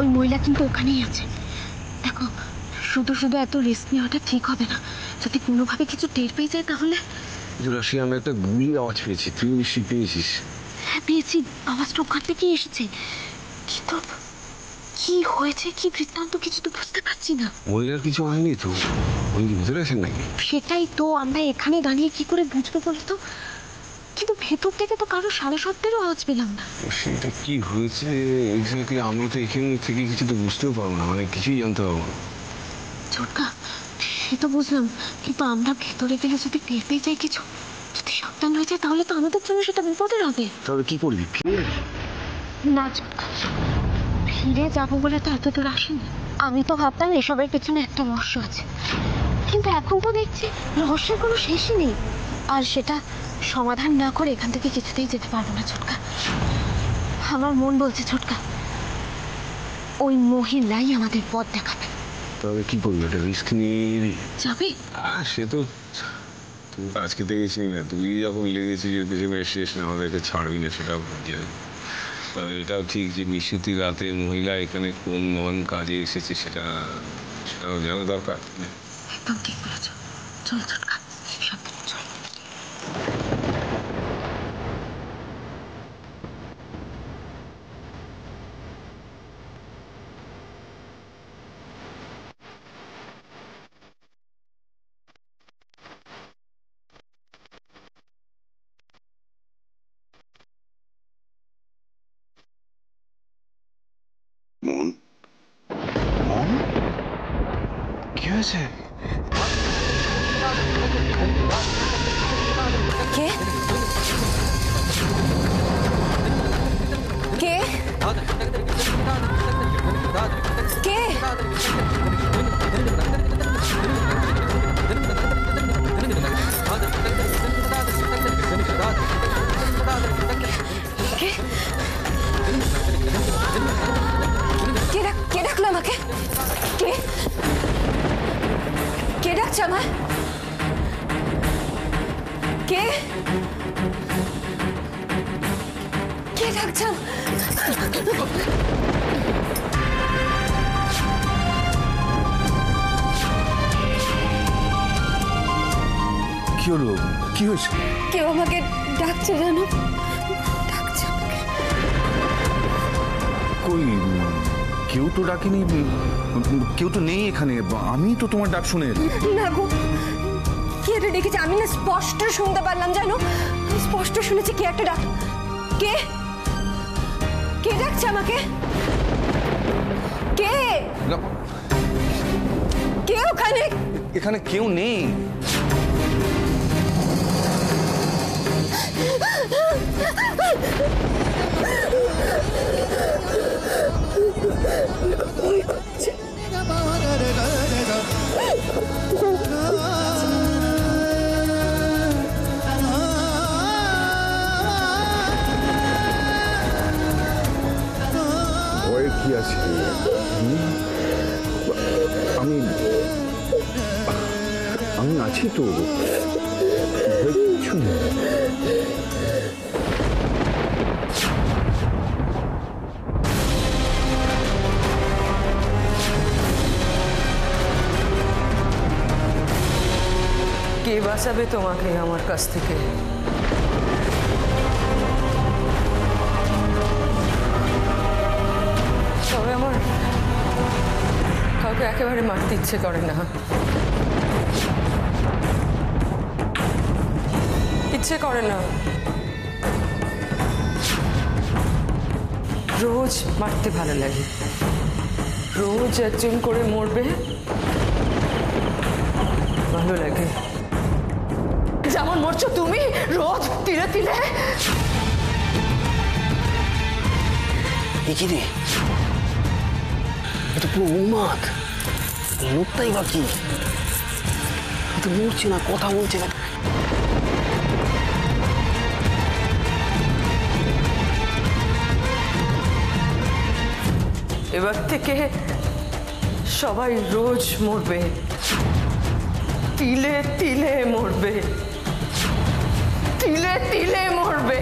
ওই মহিলা কিন্তু ওখানেই আছে। দেখো, শুধু শুধু এত রিস্ক নেওয়াটা ঠিক হবে না। যদি কোনোভাবে কিছু টের পেয়ে যায় তাহলে। জুরাসি, আমি একটা গুলির আওয়াজ পেয়েছি, তুই নিশ্চয়ই পেয়েছিস? হ্যাঁ পেয়েছি, আওয়াজটা ওখান থেকেই এসেছে, কিন্তু কি হয়েছে কি বৃত্তান্ত কিছু তো বুঝতে পারছি না। মহিলার কিছু হয়নি তো? উনি কি ভেতরে আছেন নাকি? সেটাই তো আমরা এখানে দাঁড়িয়ে কি করে বুঝবো বলতো? কিন্তু ভেতর থেকে তো কারো সাড়ে শব্দেরও আওয়াজ পেলাম না। সেটা কি হয়েছে এক্স্যাক্টলি আমি তো এখানে থেকে কিছু তো বুঝতেও পারবো না, মানে কিছুই জানতে পারবো না। ছোটকা, সে তো বুঝলাম, কিন্তু আমরা ভেতরে গেলে যদি টের পেয়ে যাই কিছু, যদি সাবধান হয়ে যায় তাহলে তো আমাদের জন্য সেটা বিপদের হবে। তবে কি করবি, ফিরে? না ছোটকা, ফিরে যাবো বলে তো এত দূর আসেনি। আমি তো ভাবতাম এসবের পেছনে একটা রহস্য আছে, কিন্তু এখন তো দেখছি রহস্যের কোনো শেষই নেই। আর সেটা সমাধান না করে এখান থেকে কিছুতেই যেতে পারবো না ছোটকা। আমার মন বলছে ছোটকা, ওই মহিলাই আমাদের পথ দেখাবে। তবে কি করবি, একটা রিস্ক নিয়ে যাবে? সে তো তুই আজকে দেখেছিস না, তুই যখন লেগেছিস এর পেছনে শেষ না আমাদেরকে ছাড়বি না, সেটাও বুঝতে হবে। তবে এটাও ঠিক যে নিশুতি রাতে মহিলা এখানে কোন মহান কাজে এসেছে সেটাও জানা দরকার। একদম ঠিক বলেছ। চল ছোটকা, সাবধানে চল। মন, মন, কি হয়েছে? কে? কে? কে? কে ডাকলো আমাকে? কে? কে ডাকছে আমায়? কে? কে ডাকছে? কি হলো, কি হয়েছে? কেউ আমাকে ডাকছে জানো, ডাকছে আমাকে। কই, কেউ তো ডাকেনি, কেউ তো নেই এখানে, আমি তো তোমার ডাক শুনে। না গো, কে একটা ডেকেছে, আমি না স্পষ্ট শুনতে পারলাম জানো, স্পষ্ট শুনেছি কে একটা ডাক। কে? কে ডাকছে আমাকে? কে? কে ওখানে? এখানে কেউ নেই। ভয়ের কি আছে? আমি আছি তো, কিছু নেই। কে বাঁচাবে তোমাকে আমার কাছ থেকে? তবে আমার কাউকে একেবারে মারতে ইচ্ছে করে না, ইচ্ছে করে না। রোজ মারতে ভালো লাগে, রোজ একজন করে মরবে ভালো লাগে। যেমন মরছো তুমি রোজ তিলে তিলে। রে, এটা পুরো উন্মাদ, লোকটাই বাকি তো মরছে না, কথা বলছে না। এবার থেকে সবাই রোজ মরবে, তিলে তিলে মরবে, তিলে তিলে মরবে।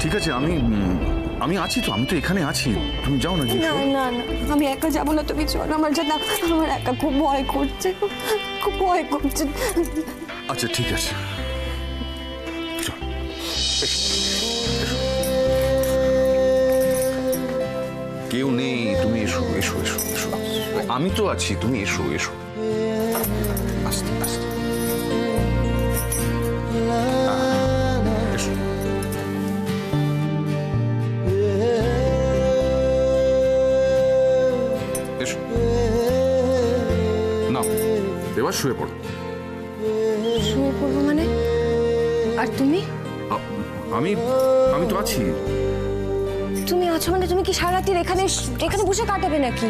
ঠিক আছে, আমি আছি তো, আমি তো এখানে আছি, তুমি যাও না। না না না, আমি একা যাবো না, তুমি চলো আমার সাথে। আমার একা খুব ভয় করছে, খুব ভয় করছে। আচ্ছা ঠিক আছে, চল। কেউ নেই, তুমি এসো এসো এসো এসো, আমি তো আছি, তুমি এসো এসো। আস্তে আস্তে এসো। এসো না, এবার শুয়ে পড়ো। শুয়ে পড়বো মানে? আর তুমি? আমি তো আছি। তুমি আছো মানে তুমি কি সারা রাত এখানে এখানে বসে কাটাবে নাকি?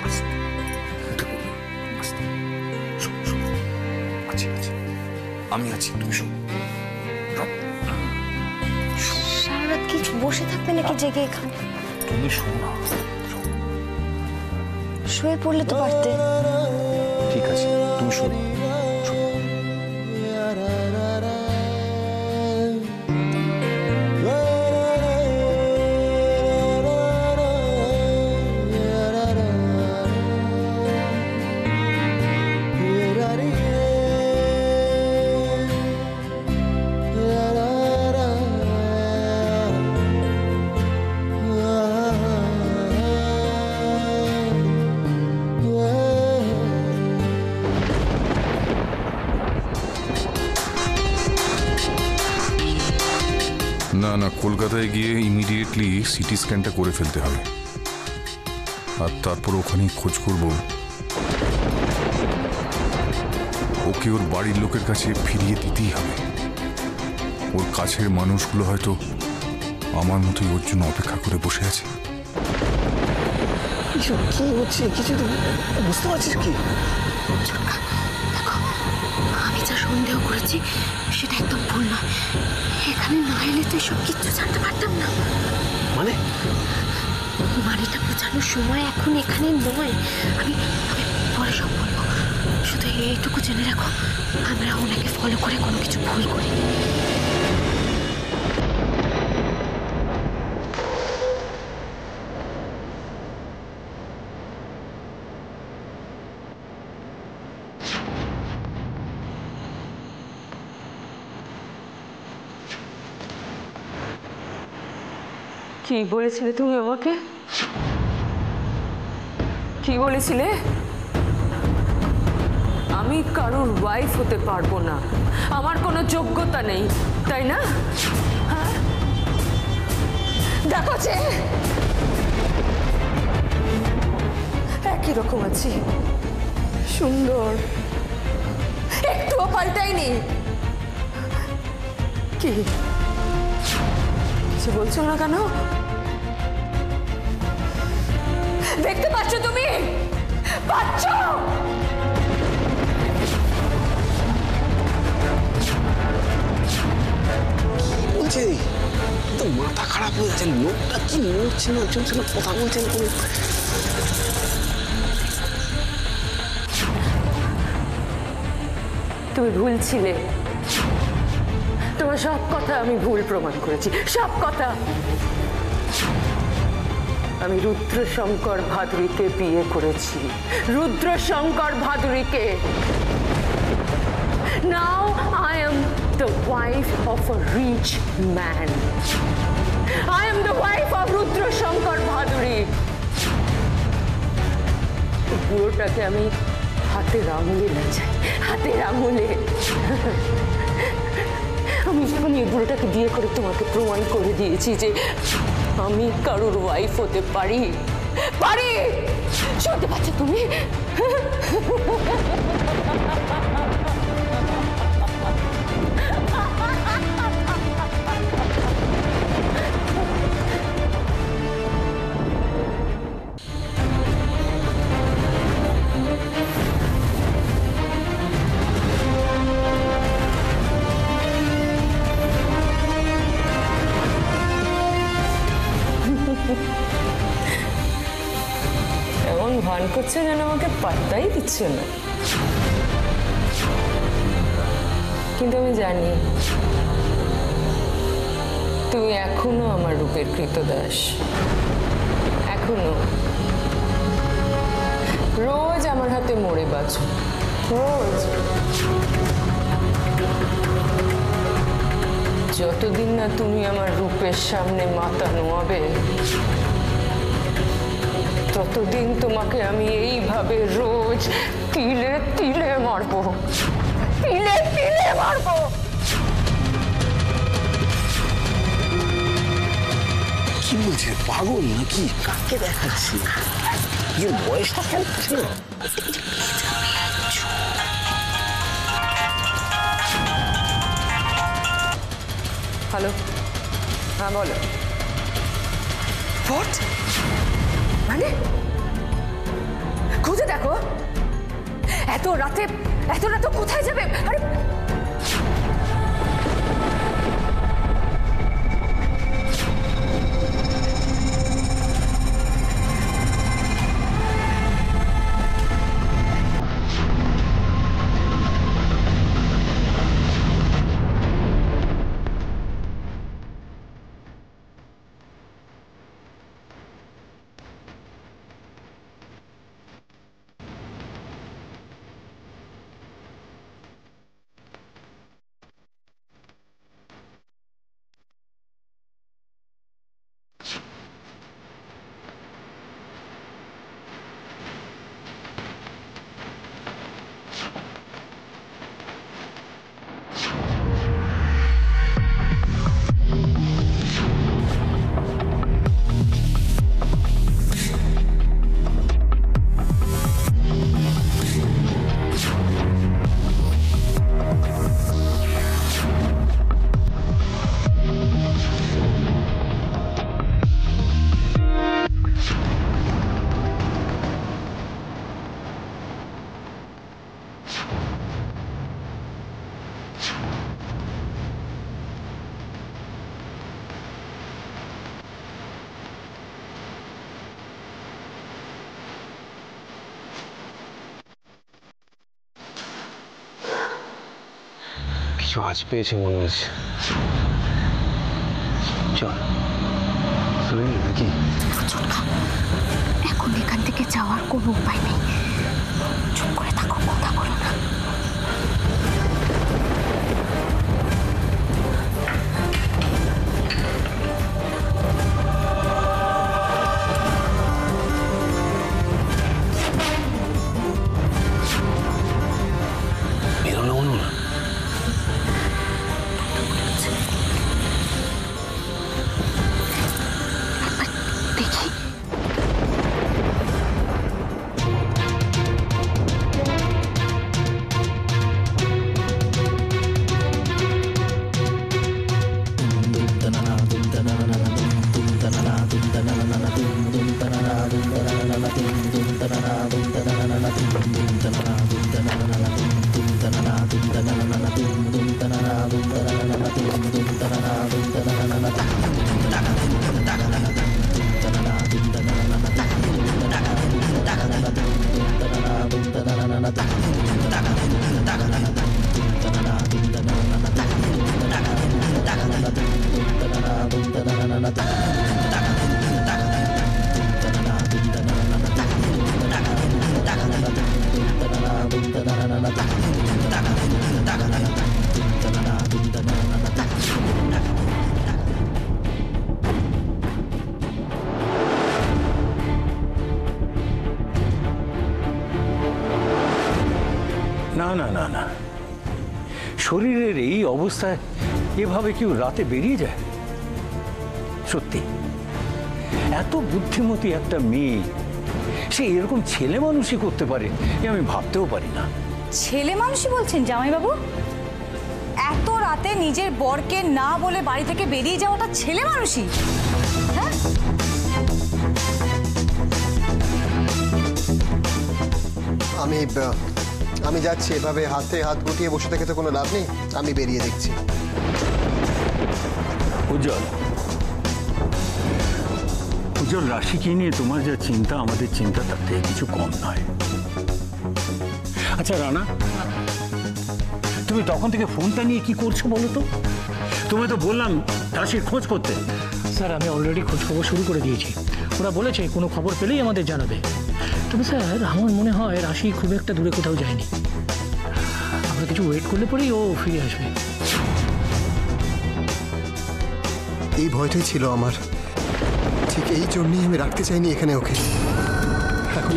আমি আছি, তুমি শো। সারা রাত কি বসে থাকবে নাকি জেগে এখানে? তুমি শো না। শুয়ে পড়লে তো পারতে। ঠিক আছে, তুমি শো। না না, কলকাতায় গিয়ে ইমিডিয়েটলি সিটি স্ক্যানটা করে ফেলতে হবে, আর তারপর ওখানে খোঁজ করব ওকে ওর বাড়ির লোকের কাছে ফিরিয়ে দিতেই হবে। ওর কাছের মানুষগুলো হয়তো আমার মতোই ওর জন্য অপেক্ষা করে বসে আছে। কি হচ্ছে কিছু তো বুঝতে পারছিস কি? দেখো, আমি যা সন্দেহ করেছি সেটা একদম ভুল নয়। এখানে না এলে তো এসব কিচ্ছু জানতে পারতাম না। মানেটা বোঝানোর সময় এখন এখানে নয়। আমি পরে সব বলবো, শুধু এইটুকু জেনে রাখো, আমরা ওনাকে ফলো করে কোনো কিছু ভুল করিনি। কি বলেছিলে তুমি আমাকে? কি বলেছিলে? আমি কারোর ওয়াইফ হতে পারবো না, আমার কোনো যোগ্যতা নেই, তাই না? হ্যাঁ, দেখো যে একই রকম আছি, সুন্দর, একটুও পাল্টাইনি। কি কিছু বলছো না কেন? দেখতে পাচ্ছ তুমি? পাচ্ছ? বলছে তো মাথা খারাপ হয়ে গেছে, লোকটা কি নড়ছে না চলছে না, কথা বলছে না কোনো। তুমি ভুল ছিলে, তোমার সব কথা আমি ভুল প্রমাণ করেছি, সব কথা। আমি রুদ্রশঙ্কর ভাদুরীকে বিয়ে করেছি, রুদ্রশঙ্কর ভাদুরীকে। Now I am the wife of a rich man. I am the wife of রুদ্রশঙ্কর Bhaduri. পুরোটাকে আমি হাতের আঙুলে নাচাই, হাতের আঙুলে। আমি এই বুড়োটাকে বিয়ে করে তোমাকে প্রমাণ করে দিয়েছি যে আমি কারোর ওয়াইফ হতে পারি। শুনতে পাচ্ছ তুমি? এমন ভান করছে যেন আমাকে পাত্তাই দিচ্ছে না, কিন্তু আমি জানি তুই এখনো আমার রূপের কৃতদাস, এখনো রোজ আমার হাতে মরে বাঁচো, রোজ। যতদিন না তুমি আমার রূপের সামনে মাথা নোয়াবে, ততদিন তোমাকে আমি এইভাবে রোজ তিলে তিলে মারবো, তিলে তিলে মারবো। কি বলছে, পাগল নাকি? কাকে দেখাচ্ছি? যে বয়সটা খেলছে। হ্যালো, হ্যাঁ বলো। হোয়াট মানে? খুঁজে দেখো। এত রাতে কোথায় যাবে? আরে কিছু আজ পেয়েছে মনে হচ্ছে। চল শুনে নাকি? এখন এখান থেকে যাওয়ার কোনো উপায় নেই। চুপ করে থাকো, কথা বলো না। বেরোনো হলো না। দেখি। না না না না, শরীরের এই অবস্থায় এভাবে কেউ রাতে বেরিয়ে যায়? সত্যি এত বুদ্ধিমতী একটা মেয়ে, সে এরকম ছেলে মানুষই করতে পারে এ আমি ভাবতেও পারি না। ছেলে মানুষই বলছেন জামাইবাবু? এত রাতে নিজের বরকে না বলে বাড়ি থেকে বেরিয়ে যাওয়াটা ছেলে মানুষই? হ্যাঁ, আমি যাচ্ছি। এভাবে হাতে হাত গুটিয়ে বসে থেকে তো কোনো লাভ নেই। আমি বেরিয়ে দেখছি। উজ্জ্বল, উজ্জ্বল, রাশিকে নিয়ে তোমার যা চিন্তা আমাদের চিন্তা তার থেকে কিছু কম নয়। আচ্ছা রানা, তুমি তখন থেকে ফোনটা নিয়ে কি করছো বলো তো? তুমি তো বললাম রাশির খোঁজ করতে। স্যার আমি অলরেডি খোঁজ খবর শুরু করে দিয়েছি, ওরা বলেছে কোনো খবর পেলেই আমাদের জানাবে। তবে স্যার আমার মনে হয় রাশি খুব একটা দূরে কোথাও যায়নি, আমরা কিছু ওয়েট করলে পরেই ও ফিরে আসবে। এই ভয়টাই ছিল আমার, ঠিক এই জন্যই আমি রাখতে চাইনি এখানে ওকে। এখন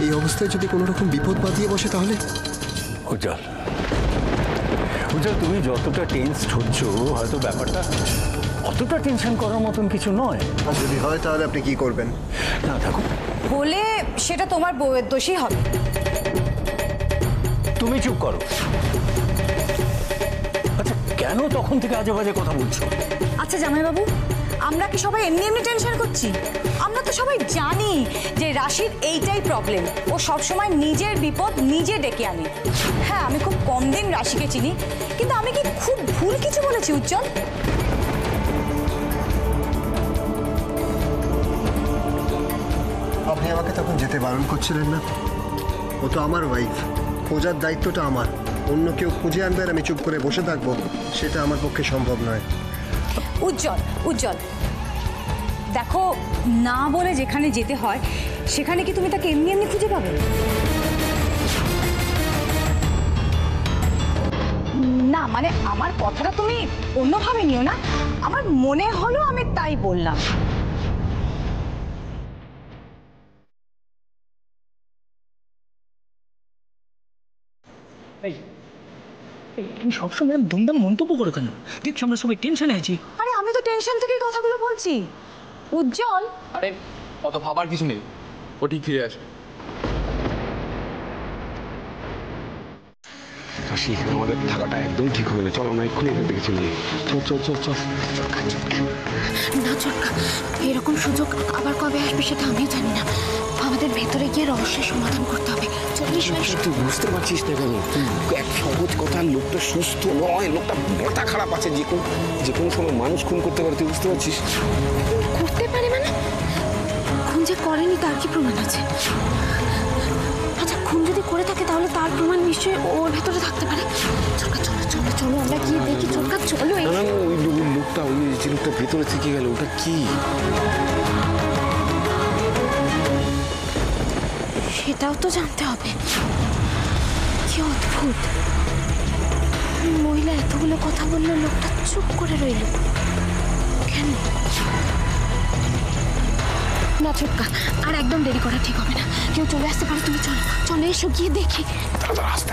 এই অবস্থায় যদি কোনো রকম বিপদ বাঁধিয়ে বসে তাহলে। উজ্জ্বল, তুমি যতটা টেন্সড হচ্ছ হয়তো ব্যাপারটা অতটা টেনশন করার মতন কিছু নয়। আর যদি হয় তাহলে আপনি কি করবেন? না থাকো, হলে সেটা তোমার বউয়ের দোষই হবে। তুমি চুপ করো। আচ্ছা কেন তখন থেকে আজে বাজে কথা বলছো? আচ্ছা জামাইবাবু, আমরা কি সবাই এমনি এমনি টেনশন করছি? আমরা তো সবাই জানি যে রাশির এইটাই প্রবলেম, ও সবসময় নিজের বিপদ নিজে ডেকে আনে। হ্যাঁ আমি খুব কম দিন রাশিকে চিনি, কিন্তু আমি কি খুব ভুল কিছু বলেছি উজ্জ্বল? আপনি আমাকে তখন যেতে বারণ করছিলেন না? ও তো আমার ওয়াইফ, খোঁজার দায়িত্বটা আমার। অন্য কেউ খুঁজে আনবে আর আমি চুপ করে বসে থাকবো, সেটা আমার পক্ষে সম্ভব নয়। উজ্জ্বল দেখো, না বলে যেখানে যেতে হয় সেখানে কি তুমি তাকে এমনি এমনি খুঁজে পাবে? না মানে আমার কথাটা তুমি অন্যভাবে নিও না, আমার মনে হলো আমি তাই বললাম। তুমি সবসময় দুমদাম মন্তব্য করো কেন? দেখছো আমরা সবাই টেনশনে আছি। আরে আমি তো টেনশন থেকেই কথাগুলো বলছি উজ্জ্বল। আরে অত ভাবার কিছু নেই, ও ঠিক ফিরে আসবে। কাশি, এখানে আমাদের থাকাটা একদম ঠিক হবে না। চল আমরা এক্ষুনি এখান থেকে চলে যাই। চল। না চটকা, এরকম সুযোগ আবার কবে আসবে সেটা আমিও জানি না। আমাদের ভেতরে গিয়ে রহস্যের সমাধান করতে হবে। চল্লিশ তুই বুঝতে পারছিস না কেন? তুই এক সহজ কথা, লোকটা সুস্থ নয়, লোকটা মাথা খারাপ আছে, যে কোনো সময় মানুষ খুন করতে পারে, তুই বুঝতে পারছিস? করতে পারে মানে? খুন যে করেনি তার কি প্রমাণ আছে? আচ্ছা খুন যদি করে থাকে তাহলে তার প্রমাণ নিশ্চয়ই ওর ভেতরে থাকতে পারে। চটকা চলো আমরা গিয়ে দেখি। চটকা চলো। ওই লোকটা, যে লোকটা ভেতরে থেকে গেল, ওটা কি? সেটাও তো জানতে হবে। কি অদ্ভুত, মহিলা এতগুলো কথা বললো, লোকটা চুপ করে রইল কেন? না চটকা, আর একদম দেরি করা ঠিক হবে না। কেউ চলে আসতে পারে, তুমি চলো এসো গিয়ে দেখি। আস্তে